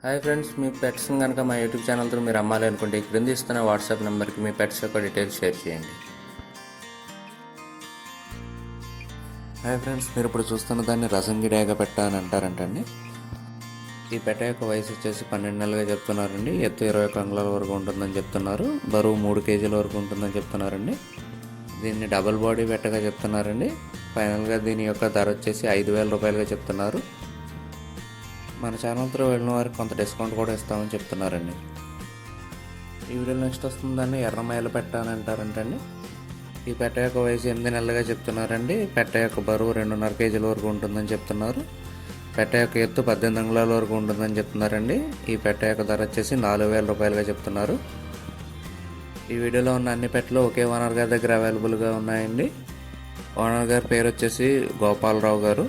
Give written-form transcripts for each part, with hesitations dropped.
Hi friends, మీ పెట్స్ని కనుక మా YouTube ఛానల్తో మీరు అమ్మాలి అనుకుంటే క్రింద ఇస్తున్న వాట్సాప్ నెంబర్కి మీ పెట్స్ యొక్క డీటెయిల్స్ షేర్ చేయండి. హాయ్ ఫ్రెండ్స్, మీరు ఇప్పుడు చూస్తున్న దాన్ని రసంగిడేగ పెట్ట అని అంటారంటండి. ఈ పెట్ట యొక్క వయసు వచ్చేసి 12 నెలలుగా చెప్తున్నారండి. ఎత్తు 21 అంగుళాల వరకు ఉంటుందని చెప్తున్నారు. బరువు 3 కేజీల వరకు ఉంటుందని చెప్తున్నారండి. దీన్ని డబుల్ బాడీ పెట్టగా చెప్తున్నారండి. ఫైనల్గా దీని యొక్క ధర వచ్చేసి 5,000 రూపాయలుగా చెప్తున్నారు. మన ఛానల్తో వెళ్ళిన వారికి కొంత డిస్కౌంట్ కూడా ఇస్తామని చెప్తున్నారండి. ఈ వీడియోలో నెక్స్ట్ వస్తుందని ఎర్రమైల పెట్ట అని అంటారంటండి. ఈ పెట్ట యొక్క వయసు 8 నెలలుగా చెప్తున్నారండి. పెట్ట యొక్క బరువు 2.5 కేజీల వరకు ఉంటుందని చెప్తున్నారు. పెట్ట యొక్క ఎత్తు 18 అంగుళాల వరకు ఉంటుందని చెప్తున్నారండి. ఈ పెట్ట యొక్క ధర వచ్చేసి 4,000 రూపాయలుగా చెప్తున్నారు. ఈ వీడియోలో ఉన్న అన్ని పెట్టలు ఒకే ఓనర్ గారి దగ్గర అవైలబుల్గా ఉన్నాయండి. ఓనర్ గారి పేరు వచ్చేసి గోపాలరావు గారు.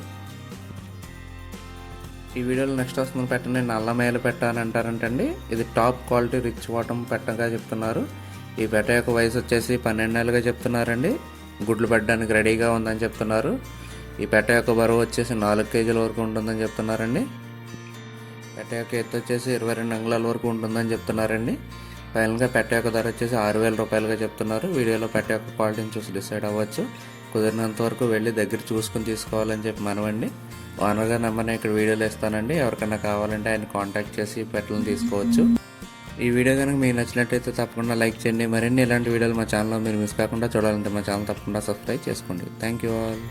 ఈ వీడియోలో నెక్స్ట్ వస్తున్న పెట్టని నల్లమేల పెట్ట అని అంటారంటండి. ఇది టాప్ క్వాలిటీ రిచ్ వాటం పెట్టగా చెప్తున్నారు. ఈ పెట్ట యొక్క వయసు వచ్చేసి 12 నెలలుగా చెప్తున్నారండి. గుడ్లు పెట్టడానికి రెడీగా ఉందని చెప్తున్నారు. ఈ పెట్ట యొక్క బరువు వచ్చేసి 4 కేజీల వరకు ఉంటుందని చెప్తున్నారండి. పెట్ట యొక్క ఎత్తు వచ్చేసి 22 అంగుళాల వరకు ఉంటుందని చెప్తున్నారండి. ఫైనల్గా పెట్ట యొక్క ధర వచ్చేసి 6,000 రూపాయలుగా చెప్తున్నారు. వీడియోలో పెట్ట యొక్క క్వాలిటీని చూసి డిసైడ్ అవ్వచ్చు. కుదిరినంత వరకు వెళ్ళి దగ్గర చూసుకుని తీసుకోవాలని చెప్పి మనవండి. ఓనర్ గారి నెంబర్ని ఇక్కడ వీడియోలో ఇస్తానండి. ఎవరికైనా కావాలంటే ఆయన కాంటాక్ట్ చేసి పెట్టలను తీసుకోవచ్చు. ఈ వీడియో కనుక మీకు నచ్చినట్టయితే తప్పకుండా లైక్ చేయండి. మరిన్ని ఇలాంటి వీడియోలు మా ఛానల్లో మీరు మిస్ కాకుండా చూడాలంటే మా ఛానల్ తప్పకుండా సబ్స్క్రైబ్ చేసుకోండి. Thank you all.